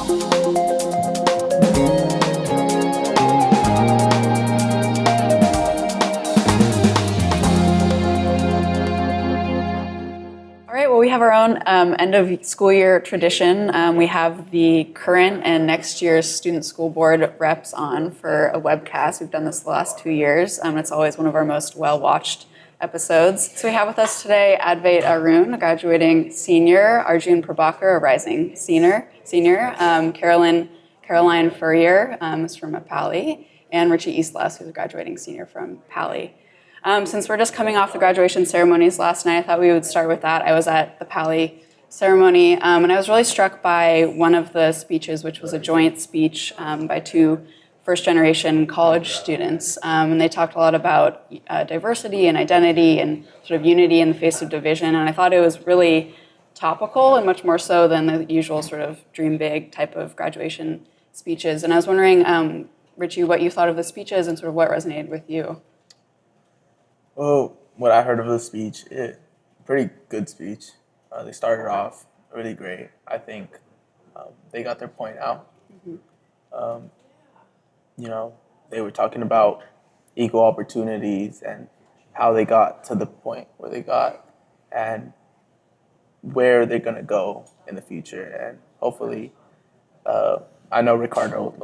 Well, we have our own end of school year tradition. We have the current and next year's student school board reps on for a webcast. We've done this the last 2 years. It's always one of our most well-watched episodes. So we have with us today Advait Arun, a graduating senior, Arjun Prabhaker, a rising senior, Caroline Furrier, is from Paly, and Richy Islas, who's a graduating senior from Paly. Since we're just coming off the graduation ceremonies last night, I thought we would start with that. I was at the Paly ceremony, and I was really struck by one of the speeches, which was a joint speech by two first-generation college students. And they talked a lot about diversity and identity and sort of unity in the face of division. And I thought it was really topical and much more so than the usual sort of dream big type of graduation speeches. And I was wondering, Richie, what you thought of the speeches and sort of what resonated with you. Well, what I heard of the speech, pretty good speech. They started off really great. I think they got their point out. Mm-hmm. They were talking about equal opportunities and how they got to the point where they got and where they're going to go in the future. And hopefully, I know Ricardo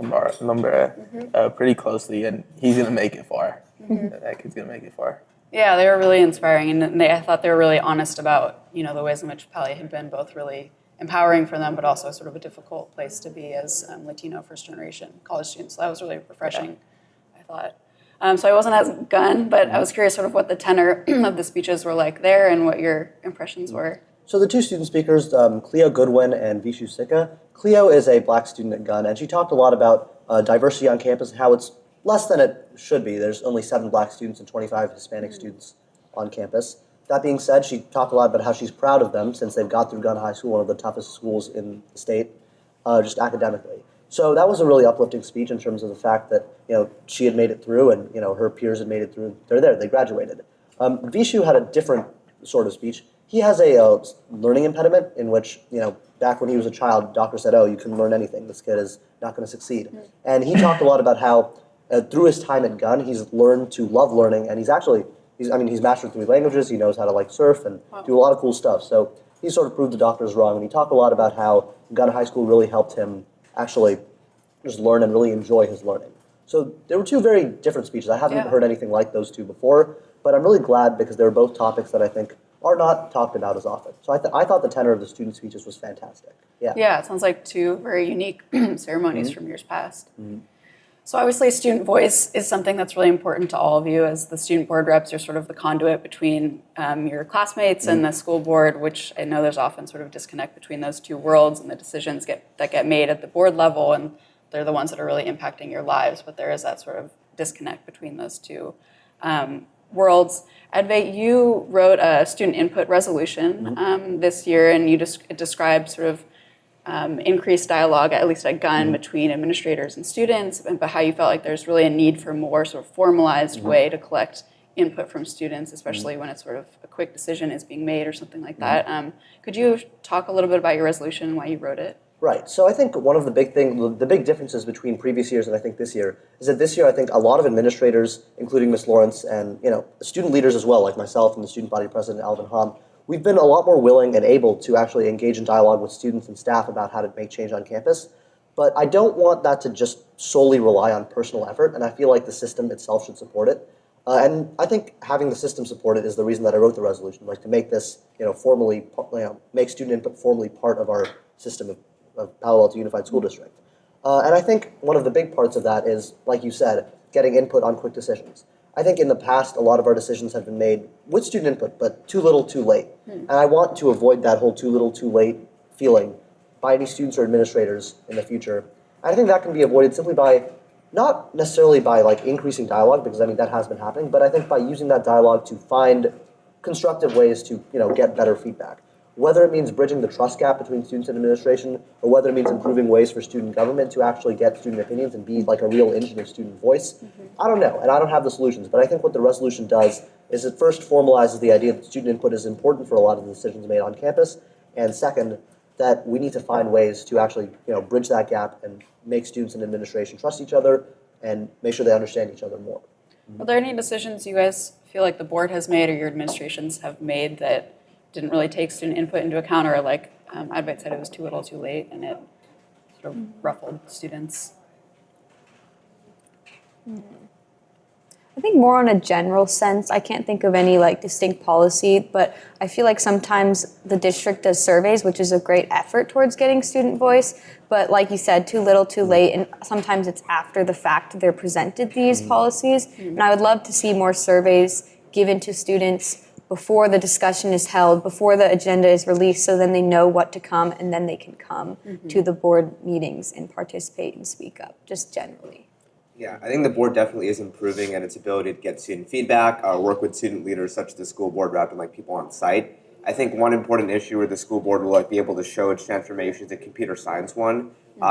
Lumber pretty closely, and he's going to make it far. Mm-hmm. That kid's going to make it far. Yeah, they were really inspiring, and I thought they were really honest about, the ways in which Paly had been both really empowering for them, but also sort of a difficult place to be as Latino first-generation college students. So that was really refreshing, I thought. So I wasn't at Gunn, but I was curious sort of what the tenor of the speeches were like there and what your impressions were. So the two student speakers, Cleo Goodwin and Vishu Sikka. Cleo is a black student at Gunn, and she talked a lot about diversity on campus and how it's less than it should be. There's only 7 black students and 25 Hispanic students on campus. That being said, she talked a lot about how she's proud of them since they've got through Gunn High School, one of the toughest schools in the state, just academically. So that was a really uplifting speech in terms of the fact that she had made it through and her peers had made it through. They're there, they graduated. Vishu had a different sort of speech. He has a learning impediment in which, back when he was a child, doctor said, "Oh, you can learn anything. This kid is not going to succeed." Mm-hmm. And he talked a lot about how through his time at Gunn, he's learned to love learning, and he's mastered 3 languages. He knows how to surf and do a lot of cool stuff. So he sort of proved the doctors wrong, and he talked a lot about how Gunn High School really helped him actually just learn and really enjoy his learning. So there were 2 very different speeches. I haven't heard anything like those 2 before, but I'm really glad because they were both topics that I think are not talked about as often. So I thought the tenor of the student speeches was fantastic. Yeah, it sounds like 2 very unique ceremonies from years past. Mm-hmm. So obviously student voice is something that's really important to all of you. As the student board reps, you're sort of the conduit between your classmates and the school board, which I know there's often sort of disconnect between those 2 worlds and the decisions that get made at the board level, and they're the ones that are really impacting your lives, but there is that sort of disconnect between those 2 worlds. Advait, you wrote a student input resolution this year, and you described sort of increased dialogue, at least at Gunn, between administrators and students, but how you felt like there's really a need for a more sort of formalized way to collect input from students, especially when it's sort of a quick decision is being made or something like that. Could you talk a little bit about your resolution and why you wrote it? Right. So I think one of the big differences between previous years and I think this year is that this year I think a lot of administrators, including Ms. Lawrence and student leaders as well, like myself and the student body president Alvin Hom, we've been a lot more willing and able to actually engage in dialogue with students and staff about how to make change on campus. But I don't want that to just solely rely on personal effort, and I feel like the system itself should support it. And I think having the system support it is the reason that I wrote the resolution, like to make this, formally, make student input formally part of our system of Palo Alto Unified School District. And I think one of the big parts of that is, like you said, getting input on quick decisions. I think in the past, a lot of our decisions have been made with student input, but too little, too late. And I want to avoid that whole too little, too late feeling by any students or administrators in the future. I think that can be avoided simply by, not necessarily by increasing dialogue, because that has been happening, but I think by using that dialogue to find constructive ways to get better feedback. Whether it means bridging the trust gap between students and administration, or whether it means improving ways for student government to actually get student opinions and be a real engine of student voice, I don't know, and I don't have the solutions, but I think what the resolution does is it first formalizes the idea that student input is important for a lot of the decisions made on campus, and second, that we need to find ways to actually, bridge that gap and make students and administration trust each other and make sure they understand each other more. Are there any decisions you guys feel like the board has made or your administrations have made that didn't really take student input into account, or like Advait said, it was too little too late and it sort of ruffled students? I think more on a general sense. I can't think of any like distinct policy, but I feel like sometimes the district does surveys, which is a great effort towards getting student voice. But like you said, too little, too late, and sometimes it's after the fact they're presented these policies. And I would love to see more surveys given to students before the discussion is held, before the agenda is released, so then they know what to come, and then they can come to the board meetings and participate and speak up, just generally. Yeah, I think the board definitely is improving in its ability to get student feedback, work with student leaders such as the school board rep and like people on site. I think one important issue where the school board will be able to show its transformation is a computer science one,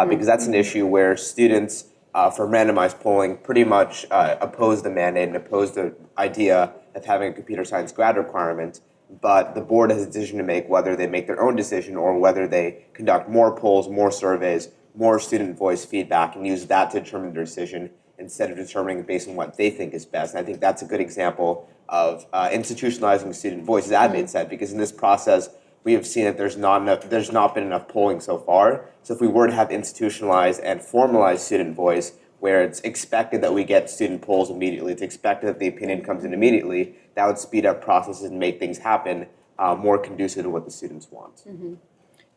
because that's an issue where students for randomized polling pretty much oppose the mandate and oppose the idea of having a computer science grad requirement. But the board has a decision to make whether they make their own decision or whether they conduct more polls, more surveys, more student voice feedback, and use that to determine their decision instead of determining it based on what they think is best. And I think that's a good example of institutionalizing student voice, as Advait said, because in this process, we have seen that there's not been enough polling so far. So if we were to have institutionalized and formalized student voice, where it's expected that we get student polls immediately, it's expected that the opinion comes in immediately, that would speed up processes and make things happen more conducive to what the students want.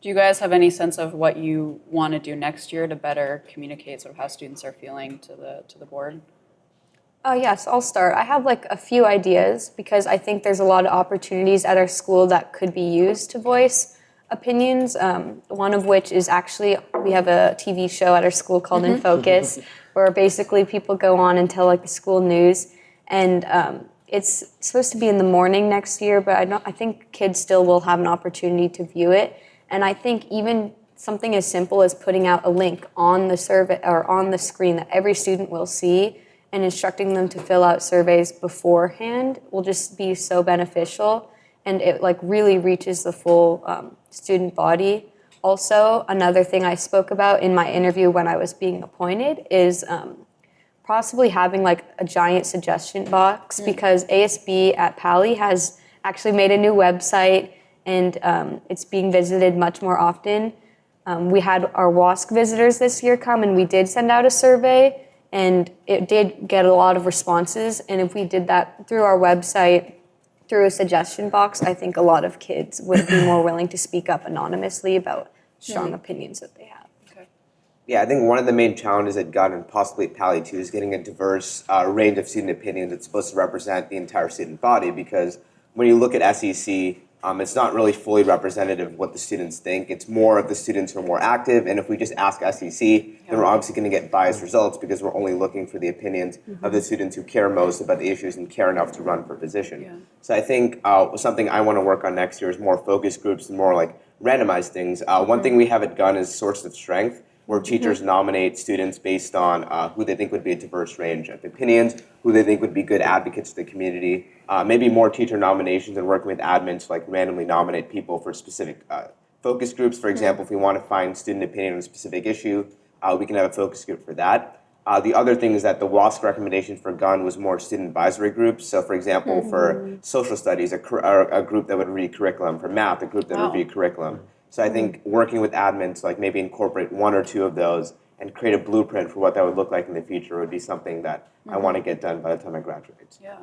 Do you guys have any sense of what you want to do next year to better communicate sort of how students are feeling to the board? Yes, I'll start. I have like a few ideas because I think there's a lot of opportunities at our school that could be used to voice opinions. One of which is actually, we have a TV show at our school called In Focus, where basically people go on and tell like the school news. And it's supposed to be in the morning next year, but I think kids still will have an opportunity to view it. And I think even something as simple as putting out a link on the survey or on the screen that every student will see and instructing them to fill out surveys beforehand will just be so beneficial, and it like really reaches the full student body. Also, another thing I spoke about in my interview when I was being appointed is possibly having like a giant suggestion box, because ASB at Paly has actually made a new website, and it's being visited much more often. We had our WASC visitors this year come, and we did send out a survey, and it did get a lot of responses. And if we did that through our website, through a suggestion box, I think a lot of kids would be more willing to speak up anonymously about strong opinions that they have. Okay. Yeah, I think one of the main challenges at Gunn and possibly at Paly too is getting a diverse range of student opinions that's supposed to represent the entire student body, because when you look at SEC, it's not really fully representative of what the students think. It's more of the students who are more active, and if we just ask SEC, then we're obviously going to get biased results because we're only looking for the opinions of the students who care most about the issues and care enough to run for position. Yeah. So I think something I want to work on next year is more focus groups and more like randomized things. One thing we have at Gunn is Source of Strength, where teachers nominate students based on who they think would be a diverse range of opinions, who they think would be good advocates to the community. Maybe more teacher nominations and working with admins to like randomly nominate people for specific focus groups. For example, if we want to find student opinion on a specific issue, we can have a focus group for that. The other thing is that the WASC recommendation for Gunn was more student advisory groups. So for example, for social studies, a group that would read curriculum. For math, a group that would read curriculum. So I think working with admins to like maybe incorporate one or two of those and create a blueprint for what that would look like in the future would be something that I want to get done by the time I graduate. Yeah.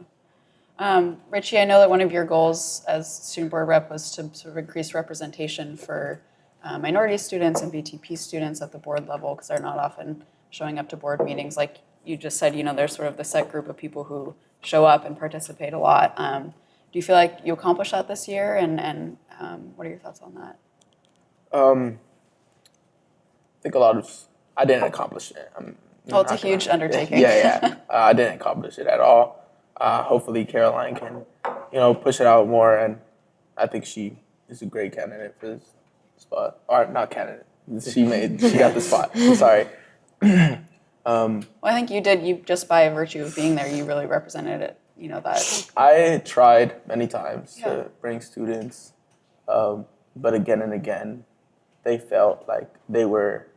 Richie, I know that one of your goals as student board rep was to sort of increase representation for minority students and BTP students at the board level, because they're not often showing up to board meetings. Like you just said, there's sort of the set group of people who show up and participate a lot. Do you feel like you accomplished that this year, and what are your thoughts on that? I think I didn't accomplish it. It's a huge undertaking. Yeah. I didn't accomplish it at all. Hopefully Caroline can, push it out more, and I think she is a great candidate for this spot. Or not candidate. She got the spot. I'm sorry. Well, I think you did. You just by virtue of being there, you really represented it. That. I tried many times to bring students, but again and again, they felt like they were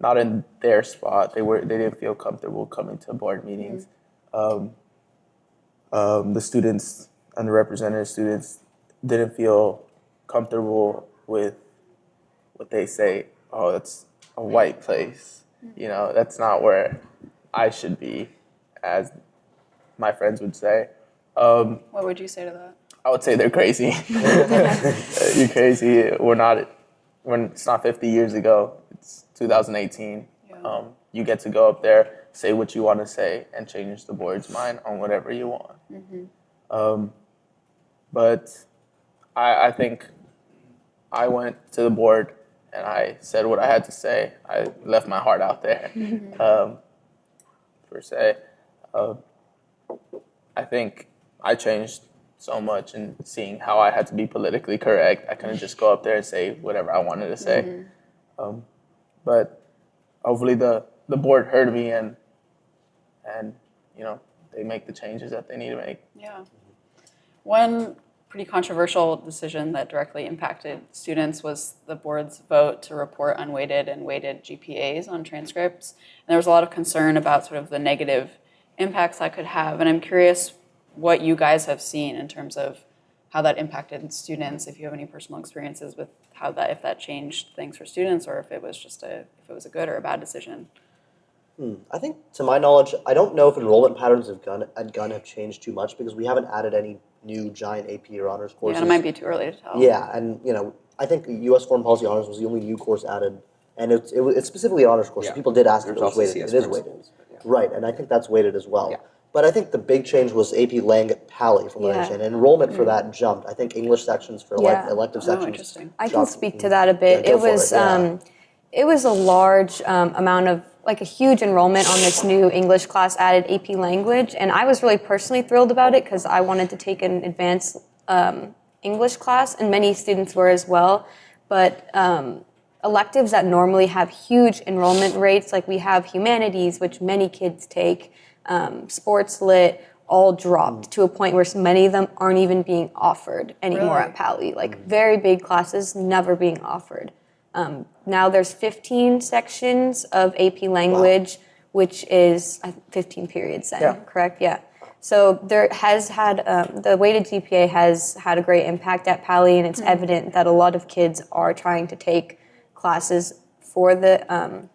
not in their spot. They didn't feel comfortable coming to board meetings. The students, underrepresented students, didn't feel comfortable with what they say. Oh, it's a white place. You know, that's not where I should be, as my friends would say. What would you say to that? I would say they're crazy. You're crazy. It's not 50 years ago. It's 2018. Yeah. You get to go up there, say what you want to say, and change the board's mind on whatever you want. But I think I went to the board and I said what I had to say. I left my heart out there, per se. I think I changed so much in seeing how I had to be politically correct. I couldn't just go up there and say whatever I wanted to say. But hopefully the board heard me and you know, they make the changes that they need to make. Yeah. One pretty controversial decision that directly impacted students was the board's vote to report unweighted and weighted GPAs on transcripts. And there was a lot of concern about sort of the negative impacts that could have. And I'm curious what you guys have seen in terms of how that impacted students, if you have any personal experiences with how that, if that changed things for students, or if it was just if it was a good or a bad decision. I think, to my knowledge, I don't know if enrollment patterns at Gunn have changed too much because we haven't added any new giant AP or honors courses. Yeah, and it might be too early to tell. Yeah, and you know, I think U.S. Foreign Policy Honors was the only new course added, and it's specifically an honors course. So people did ask if it was weighted. It is weighted, right? And I think that's weighted as well. Yeah. But I think the big change was AP Lang at Paly, from what I understand. And enrollment for that jumped. I think English sections for elective sections. Interesting. I can speak to that a bit. Yeah, It was a large amount of, like a huge enrollment on this new English class added AP language, and I was really personally thrilled about it because I wanted to take an advanced English class, and many students were as well. But electives that normally have huge enrollment rates, like we have humanities, which many kids take, sports lit, all dropped to a point where many of them aren't even being offered anymore at Paly. Like very big classes never being offered. Now there's 15 sections of AP language, which is 15 periods then, correct? Yeah. So there has had, the weighted GPA has had a great impact at Paly, and it's evident that a lot of kids are trying to take classes for the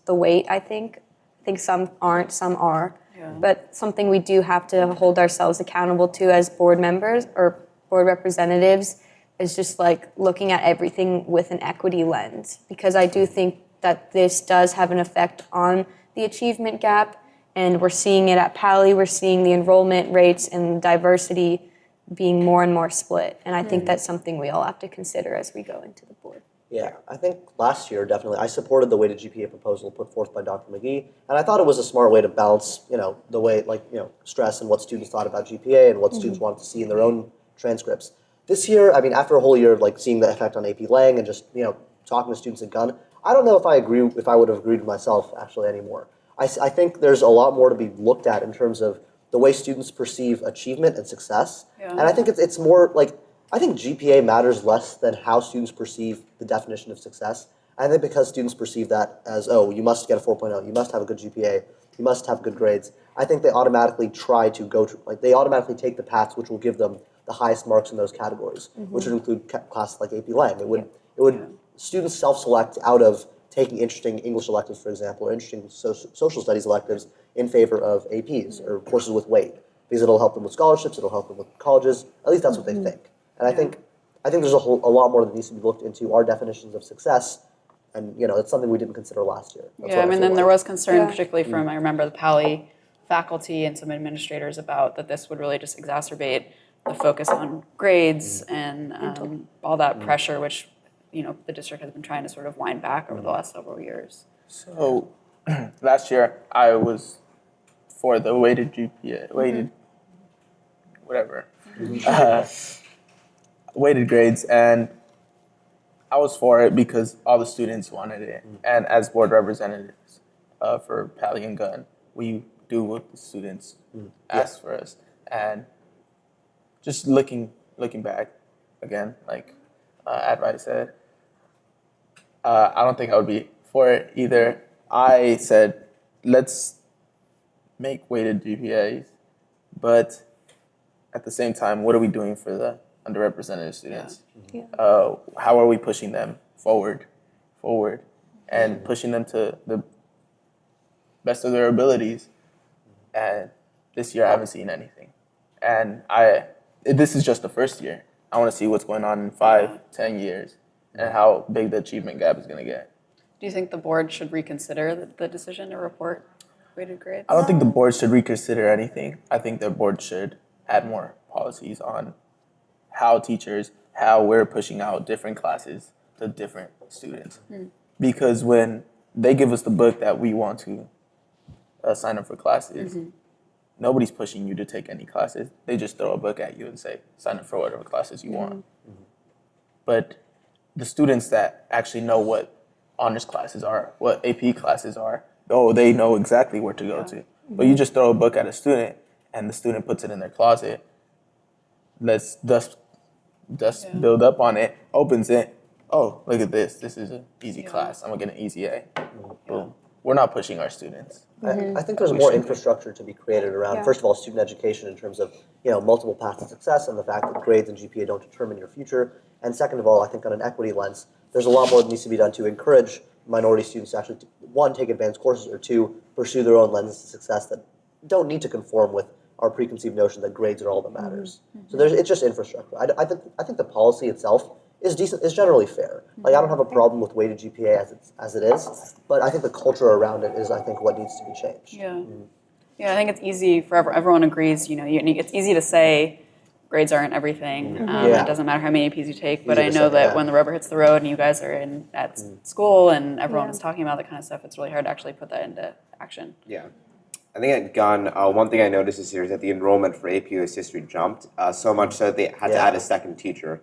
weight, I think. I think some aren't, some are. Yeah. But something we do have to hold ourselves accountable to as board members or board representatives is just like looking at everything with an equity lens, because I do think that this does have an effect on the achievement gap, and we're seeing it at Paly. We're seeing the enrollment rates and diversity being more and more split, and I think that's something we all have to consider as we go into the board. Yeah, I think last year, definitely, I supported the weighted GPA proposal put forth by Dr. McGee, and I thought it was a smart way to balance, you know, the way, like, you know, stress and what students thought about GPA and what students wanted to see in their own transcripts. This year, I mean, after a whole year of like seeing the effect on AP Lang and just, you know, talking to students at Gunn, I don't know if I would have agreed with myself actually anymore. I think there's a lot more to be looked at in terms of the way students perceive achievement and success. Yeah. And I think it's more like, I think GPA matters less than how students perceive the definition of success. I think because students perceive that as, oh, you must get a 4.0, you must have a good GPA, you must have good grades, I think they automatically try to go to, like, they automatically take the paths which will give them the highest marks in those categories, which would include classes like AP Lang. It would students self-select out of taking interesting English electives, for example, or interesting social studies electives in favor of APs or courses with weight, because it'll help them with scholarships, it'll help them with colleges. At least that's what they think. And I think there's a lot more that needs to be looked into our definitions of success, and you know, it's something we didn't consider last year. That's I mean, then there was concern, particularly from I remember the Paly faculty and some administrators about that this would really just exacerbate the focus on grades and all that pressure, which, you know, the district has been trying to sort of wind back over the last several years. So last year I was for the weighted GPA, weighted grades, and I was for it because all the students wanted it. And as board representatives for Paly and Gunn, we do what the students ask for us. And just looking back again, like Advait said, I don't think I would be for it either. I said, let's make weighted GPAs, but at the same time, what are we doing for the underrepresented students? Yeah. How are we pushing them forward, and pushing them to the best of their abilities? And this year, I haven't seen anything. And this is just the first year. I want to see what's going on in 5-10 years and how big the achievement gap is going to get. Do you think the board should reconsider the decision to report weighted grades? I don't think the board should reconsider anything. I think the board should add more policies on how we're pushing out different classes to different students. Because when they give us the book that we want to sign up for classes, nobody's pushing you to take any classes. They just throw a book at you and say, sign up for whatever classes you want. But the students that actually know what honors classes are, what AP classes are, they know exactly where to go to. But you just throw a book at a student and the student puts it in their closet, lets dust build up on it, opens it. Oh, look at this. This is an easy class. I'm going to get an easy A. Boom. We're not pushing our students. I think there's more infrastructure to be created around, first of all, student education in terms of multiple paths to success and the fact that grades and GPA don't determine your future. And second of all, I think on an equity lens, there's a lot more that needs to be done to encourage minority students to actually, one, take advanced courses, or two, pursue their own lenses to success that don't need to conform with our preconceived notion that grades are all that matters. So it's just infrastructure. I think the policy itself is decent, is generally fair. Like, I don't have a problem with weighted GPA as it is, but I think the culture around it is, I think, what needs to be changed. Yeah, I think it's easy for everyone agrees. It's easy to say grades aren't everything. It doesn't matter how many APs you take. But I know that when the rubber hits the road and you guys are at school and everyone is talking about that kind of stuff, it's really hard to actually put that into action. Yeah. I think at Gunn, one thing I noticed this year is that the enrollment for AP US History jumped so much so that they had to add a second teacher.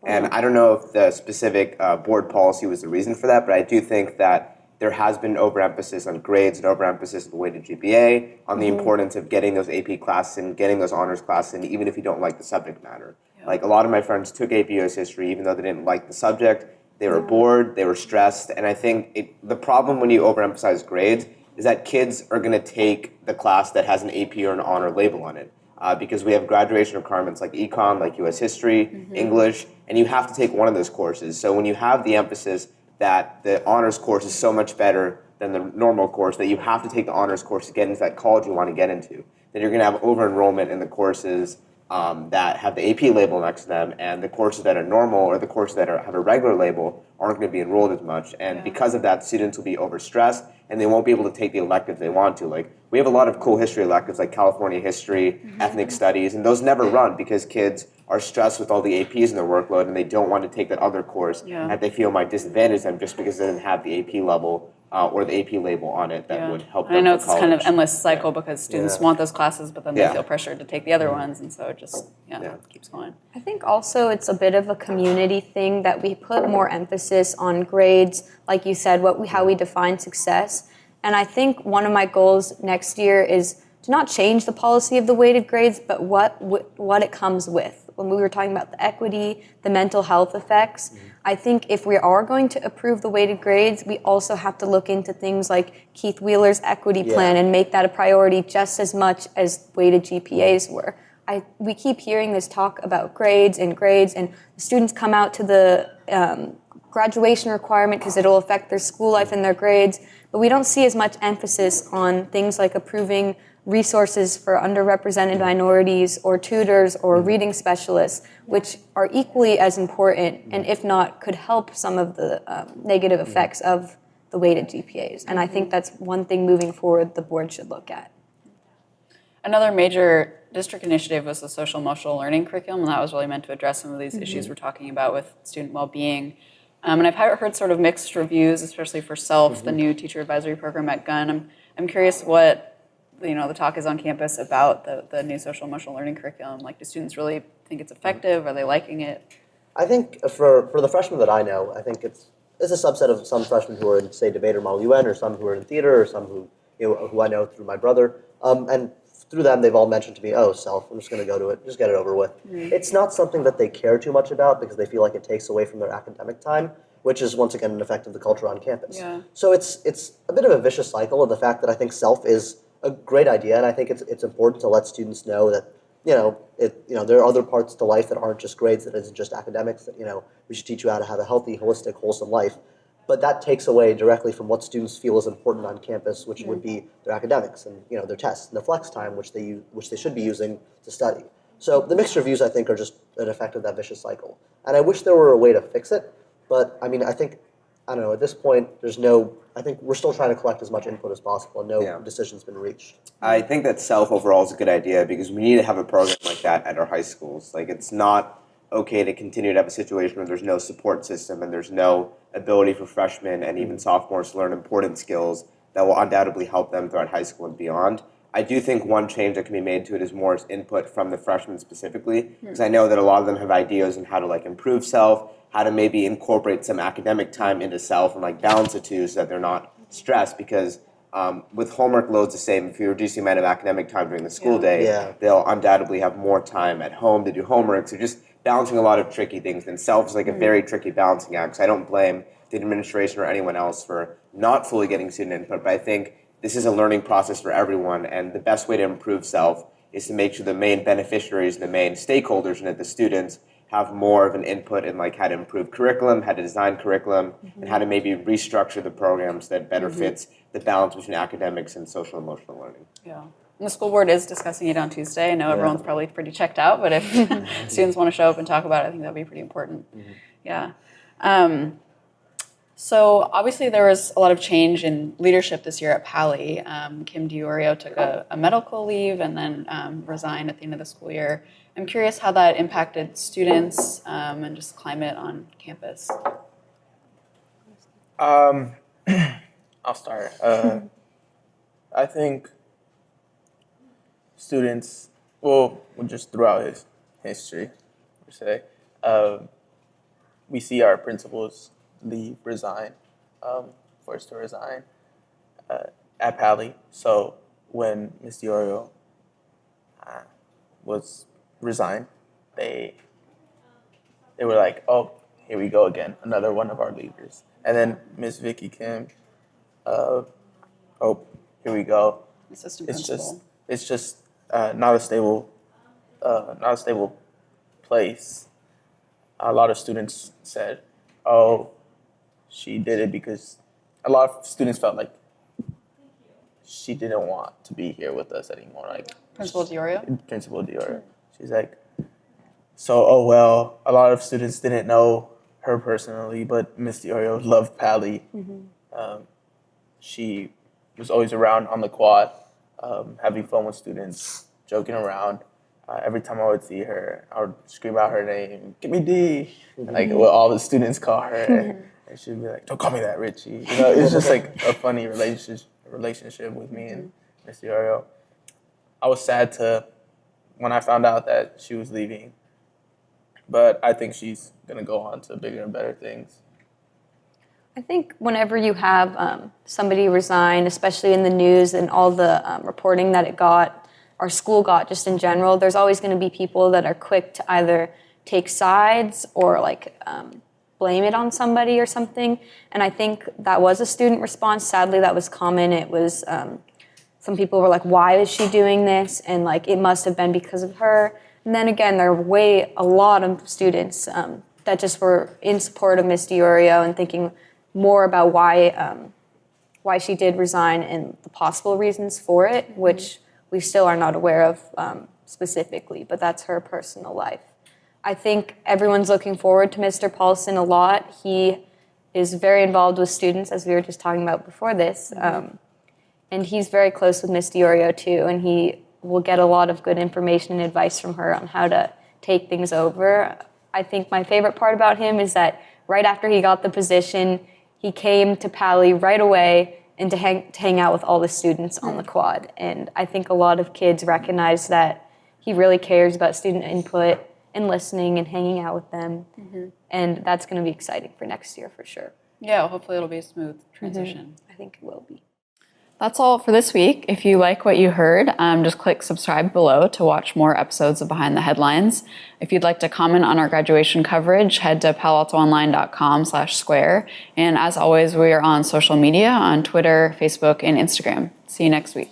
And I don't know if the specific board policy was the reason for that, but I do think that there has been overemphasis on grades and overemphasis on weighted GPA, on the importance of getting those AP classes and getting those honors classes in, even if you don't like the subject matter. Like, a lot of my friends took AP US History even though they didn't like the subject. They were bored, they were stressed, and I think the problem when you overemphasize grades is that kids are going to take the class that has an AP or an honor label on it. Because we have graduation requirements like econ, like US history, English, and you have to take one of those courses. So when you have the emphasis that the honors course is so much better than the normal course, that you have to take the honors course to get into that college you want to get into, then you're going to have over-enrollment in the courses that have the AP label next to them, and the courses that are normal or the courses that have a regular label aren't going to be enrolled as much. And because of that, students will be overstressed, and they won't be able to take the electives they want to. Like, we have a lot of cool history electives like California history, ethnic studies, and those never run because kids are stressed with all the APs in their workload and they don't want to take that other course that they feel might disadvantage them just because it doesn't have the AP level or the AP label on it that would help them. I know for it's kind of college. endless cycle because students want those classes, but then they feel pressured to take the other ones, and so it just keeps going. I think also it's a bit of a community thing that we put more emphasis on grades, like you said, how we define success. And I think one of my goals next year is to not change the policy of the weighted grades, but what it comes with. When we were talking about the equity, the mental health effects, I think if we are going to approve the weighted grades, we also have to look into things like Keith Wheeler's equity plan and make that a priority just as much as weighted GPAs were. We keep hearing this talk about grades, and the students come out to the graduation requirement because it'll affect their school life and their grades, but we don't see as much emphasis on things like approving resources for underrepresented minorities or tutors or reading specialists, which are equally as important and if not could help some of the negative effects of the weighted GPAs. And I think that's one thing moving forward the board should look at. Another major district initiative was the social emotional learning curriculum, and that was really meant to address some of these issues we're talking about with student well-being. And I've heard sort of mixed reviews, especially for SELF, the new teacher advisory program at Gunn. I'm curious what the talk is on campus about the new social emotional learning curriculum. Like, do students really think it's effective? Are they liking it? I think for the freshmen that I know, I think it's a subset of some freshmen who are in, say, debate or Model UN, or some who are in theater, or some who I know through my brother. And through them, they've all mentioned to me, oh, SELF, I'm just going to go to it, just get it over with. It's not something that they care too much about because they feel like it takes away from their academic time. which is once again an effect of the culture on campus. Yeah. So it's a bit of a vicious cycle of the fact that I think self is a great idea, and I think it's important to let students know that there are other parts to life that aren't just grades, that isn't just academics. That we should teach you how to have a healthy, holistic, wholesome life. But that takes away directly from what students feel is important on campus, which would be their academics and their tests and the flex time, which they should be using to study. So the mixed reviews, I think, are just an effect of that vicious cycle. And I wish there were a way to fix it. But I mean, I don't know. At this point, I think we're still trying to collect as much input as possible, and no decision's been reached. I think that self overall is a good idea because we need to have a program like that at our high schools. Like, it's not okay to continue to have a situation where there's no support system and there's no ability for freshmen and even sophomores to learn important skills that will undoubtedly help them throughout high school and beyond. I do think one change that can be made to it is more input from the freshmen specifically, because I know that a lot of them have ideas on how to improve self, how to maybe incorporate some academic time into self and balance the two so that they're not stressed, because with homework loads the same, if you reduce the amount of academic time during the school day, they'll undoubtedly have more time at home to do homework. So just balancing a lot of tricky things. And self is a very tricky balancing act. So I don't blame the administration or anyone else for not fully getting student input, but I think this is a learning process for everyone, and the best way to improve self is to make sure the main beneficiaries and the main stakeholders in it, the students, have more of an input in how to improve curriculum, how to design curriculum, and how to maybe restructure the programs that better fits the balance between academics and social emotional learning. Yeah. And the school board is discussing it on Tuesday. I know everyone's probably pretty checked out, but if students want to show up and talk about it, I think that'd be pretty important. Yeah. So obviously there was a lot of change in leadership this year at Paly. Kim DiOrio took a medical leave and then resigned at the end of the school year. I'm curious how that impacted students and just climate on campus. I'll start. I think students, just throughout his history, per se, we see our principals resign, forced to resign at Paly. So when Ms. DiOrio was resigned, they were like, oh, here we go again, another one of our leaders. And then Ms. Vicky Kim, oh, here we go. Assistant principal. It's just not a stable place. A lot of students said, oh, she did it because a lot of students felt like she didn't want to be here with us anymore. Principal DiOrio? Principal DiOrio. She's like, a lot of students didn't know her personally, but Miss DiOrio loved Paly. She was always around on the quad, having fun with students, joking around. Every time I would see her, I would scream out her name, "Give me D!" And what all the students call her. And she'd be like, "Don't call me that, Richy." It's just a funny relationship with me and Miss DiOrio. I was sad when I found out that she was leaving, but I think she's gonna go on to bigger and better things. I think whenever you have somebody resign, especially in the news and all the reporting that our school got just in general, there's always going to be people that are quick to either take sides or blame it on somebody or something. And I think that was a student response. Sadly, that was common. It was some people were like, why is she doing this? And it must have been because of her. And then again, there were a lot of students that just were in support of Miss DiOrio and thinking more about why she did resign and the possible reasons for it, which we still are not aware of specifically, but that's her personal life. I think everyone's looking forward to Mr. Paulson a lot. He is very involved with students, as we were just talking about before this, and he's very close with Miss DiOrio too, and he will get a lot of good information and advice from her on how to take things over. I think my favorite part about him is that right after he got the position, he came to Paly right away and to hang out with all the students on the quad. And I think a lot of kids recognize that he really cares about student input and listening and hanging out with them. And that's going to be exciting for next year for sure. Yeah, hopefully it'll be a smooth transition. I think it will be. That's all for this week. If you like what you heard, just click subscribe below to watch more episodes of Behind the Headlines. If you'd like to comment on our graduation coverage, head to paloaltoonline.com/square. And as always, we are on social media on Twitter, Facebook, and Instagram. See you next week.